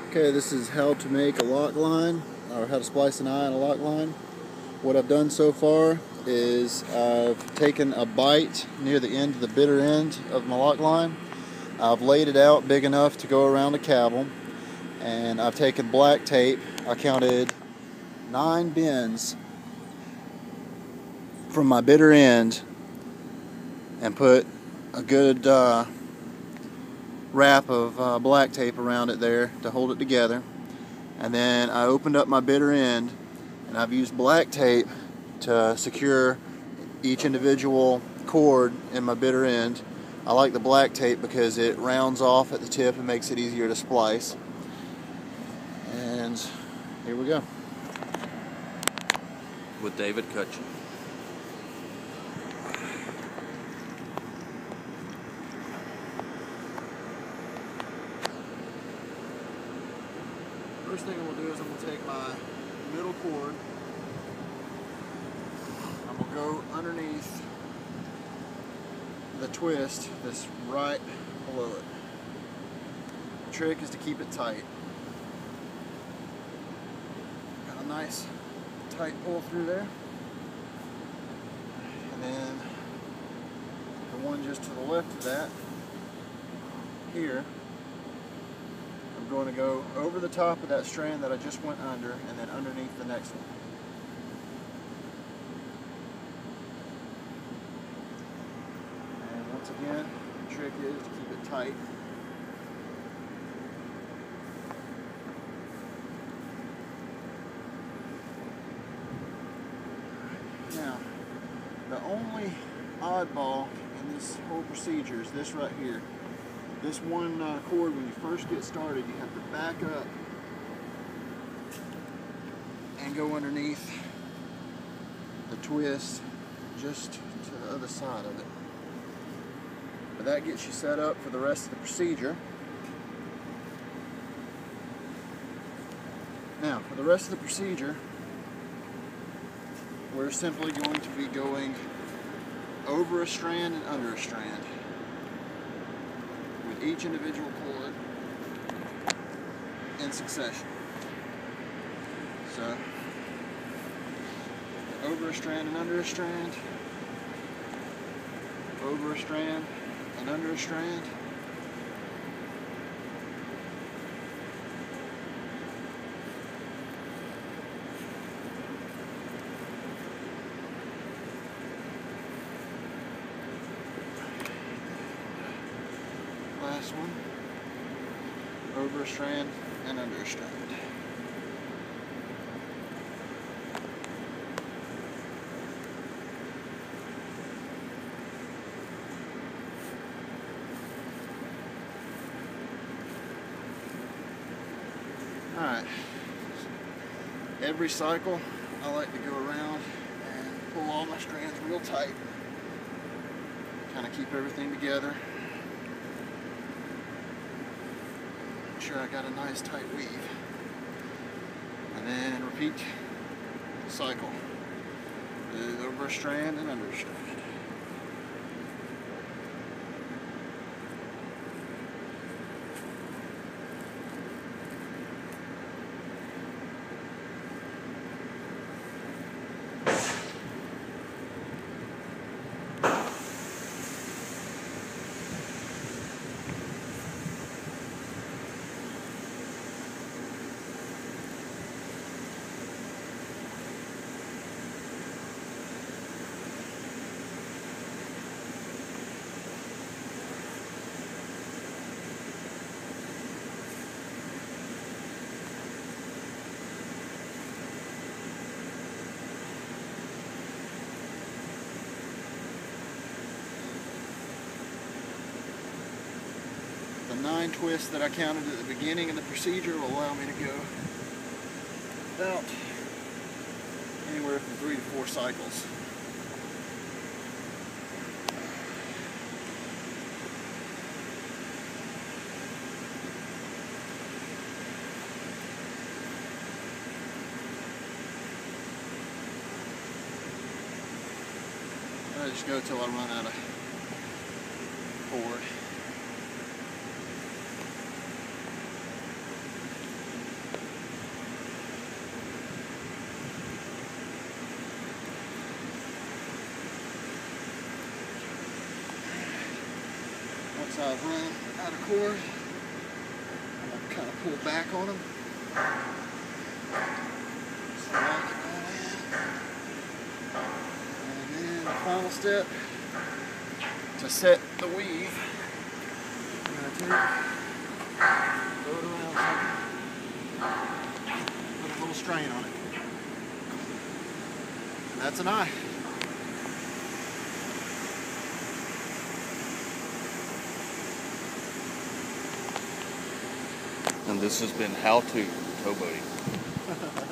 Okay, this is how to make a lock line, or how to splice an eye on a lock line. What I've done so far is I've taken a bite near the end of the bitter end of my lock line. I've laid it out big enough to go around a cable, and I've taken black tape. I counted 9 bends from my bitter end and put a good wrap of black tape around it there to hold it together. And then I opened up my bitter end, and I've used black tape to secure each individual cord in my bitter end. I like the black tape because it rounds off at the tip and makes it easier to splice. And here we go. With David Cutchin. First thing I'm going to do is I'm going to take my middle cord, I'm going to go underneath the twist that's right below it. The trick is to keep it tight. Got a nice tight pull through there. And then the one just to the left of that, here, I'm going to go over the top of that strand that I just went under, and then underneath the next one. And once again, the trick is to keep it tight. Now, the only oddball in this whole procedure is this right here. This one cord, when you first get started, you have to back up and go underneath the twist just to the other side of it. But that gets you set up for the rest of the procedure. Now, for the rest of the procedure, we're simply going to be going over a strand and under a strand with each individual cord in succession. So, over a strand and under a strand, over a strand and under a strand. Last one, over a strand and under a strand. Alright, every cycle I like to go around and pull all my strands real tight, kind of keep everything together. Sure I got a nice tight weave, and then repeat the cycle over a strand and under a strand. The 9 twists that I counted at the beginning of the procedure will allow me to go about anywhere from 3 to 4 cycles. I just go till I run out of cord. So I've run out of cord. I'm going to kind of pull back on them. Just lock it all in. And then the final step to set the weave. I'm going to take, throw it around something, put a little strain on it. And that's an eye. And this has been How To Towboating.